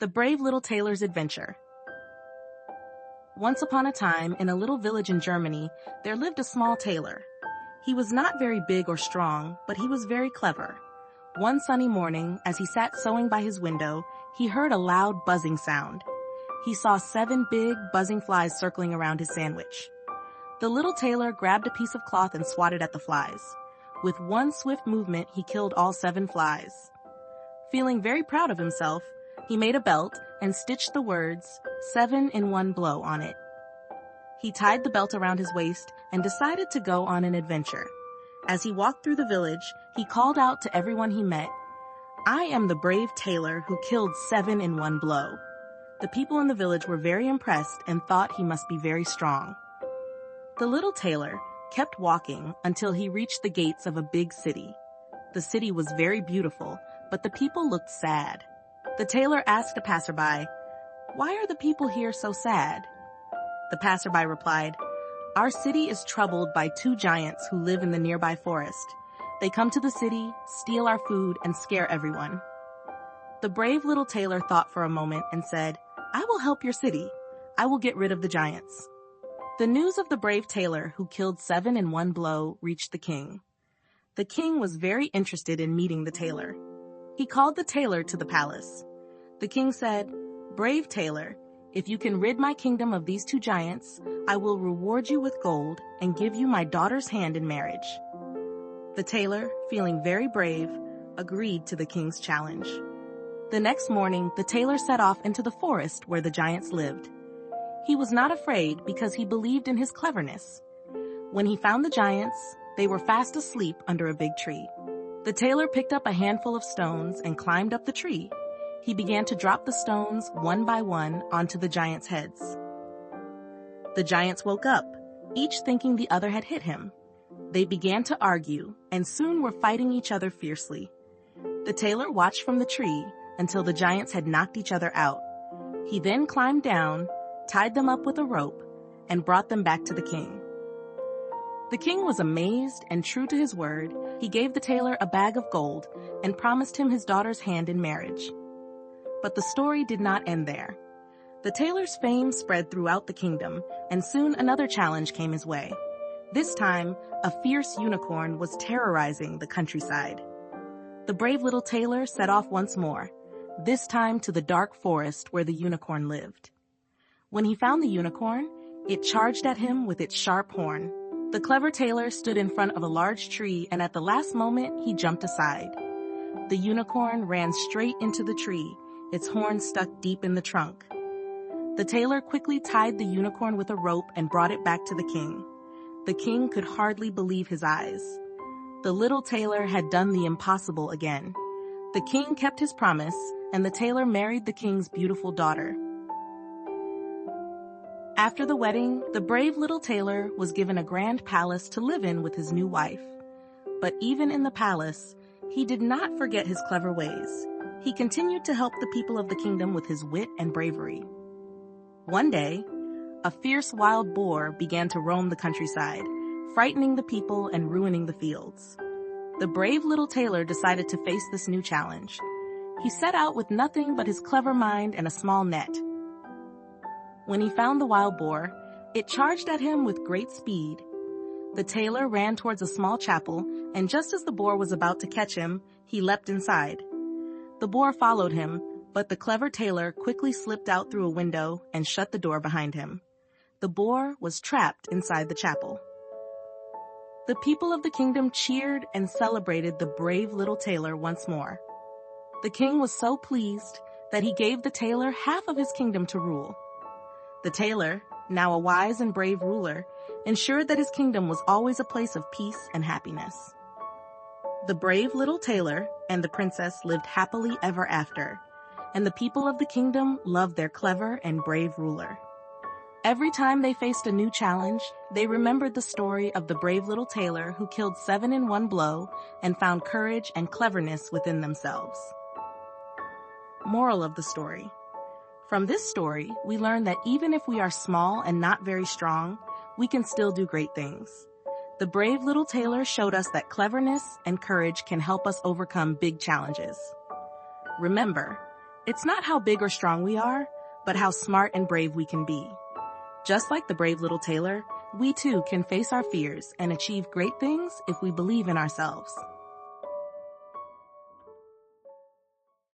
The Brave Little Tailor's Adventure. Once upon a time, in a little village in Germany, there lived a small tailor. He was not very big or strong, but he was very clever. One sunny morning, as he sat sewing by his window, he heard a loud buzzing sound. He saw 7 big, buzzing flies circling around his sandwich. The little tailor grabbed a piece of cloth and swatted at the flies. With one swift movement, he killed all 7 flies. Feeling very proud of himself, he made a belt and stitched the words, 7 in 1 blow on it. He tied the belt around his waist and decided to go on an adventure. As he walked through the village, he called out to everyone he met, "I am the brave tailor who killed 7 in 1 blow." The people in the village were very impressed and thought he must be very strong. The little tailor kept walking until he reached the gates of a big city. The city was very beautiful, but the people looked sad. The tailor asked a passerby, "Why are the people here so sad?" The passerby replied, "Our city is troubled by 2 giants who live in the nearby forest. They come to the city, steal our food, and scare everyone." The brave little tailor thought for a moment and said, "I will help your city. I will get rid of the giants." The news of the brave tailor who killed 7 in 1 blow reached the king. The king was very interested in meeting the tailor. He called the tailor to the palace. The king said, "Brave tailor, if you can rid my kingdom of these 2 giants, I will reward you with gold and give you my daughter's hand in marriage." The tailor, feeling very brave, agreed to the king's challenge. The next morning, the tailor set off into the forest where the giants lived. He was not afraid because he believed in his cleverness. When he found the giants, they were fast asleep under a big tree. The tailor picked up a handful of stones and climbed up the tree. He began to drop the stones one by one onto the giants' heads. The giants woke up, each thinking the other had hit him. They began to argue and soon were fighting each other fiercely. The tailor watched from the tree until the giants had knocked each other out. He then climbed down, tied them up with a rope, and brought them back to the king. The king was amazed, and true to his word, he gave the tailor a bag of gold and promised him his daughter's hand in marriage. But the story did not end there. The tailor's fame spread throughout the kingdom, and soon another challenge came his way. This time, a fierce unicorn was terrorizing the countryside. The brave little tailor set off once more, this time to the dark forest where the unicorn lived. When he found the unicorn, it charged at him with its sharp horn. The clever tailor stood in front of a large tree, and at the last moment, he jumped aside. The unicorn ran straight into the tree, its horn stuck deep in the trunk. The tailor quickly tied the unicorn with a rope and brought it back to the king. The king could hardly believe his eyes. The little tailor had done the impossible again. The king kept his promise, and the tailor married the king's beautiful daughter. After the wedding, the brave little tailor was given a grand palace to live in with his new wife. But even in the palace, he did not forget his clever ways. He continued to help the people of the kingdom with his wit and bravery. One day, a fierce wild boar began to roam the countryside, frightening the people and ruining the fields. The brave little tailor decided to face this new challenge. He set out with nothing but his clever mind and a small net. When he found the wild boar, it charged at him with great speed. The tailor ran towards a small chapel, and just as the boar was about to catch him, he leapt inside. The boar followed him, but the clever tailor quickly slipped out through a window and shut the door behind him. The boar was trapped inside the chapel. The people of the kingdom cheered and celebrated the brave little tailor once more. The king was so pleased that he gave the tailor half of his kingdom to rule. The tailor, now a wise and brave ruler, ensured that his kingdom was always a place of peace and happiness. The brave little tailor and the princess lived happily ever after, and the people of the kingdom loved their clever and brave ruler. Every time they faced a new challenge, they remembered the story of the brave little tailor who killed 7 in 1 blow and found courage and cleverness within themselves. Moral of the story. From this story, we learn that even if we are small and not very strong, we can still do great things. The brave little tailor showed us that cleverness and courage can help us overcome big challenges. Remember, It's not how big or strong we are, but how smart and brave we can be. Just like the brave little tailor, we too can face our fears and achieve great things if we believe in ourselves.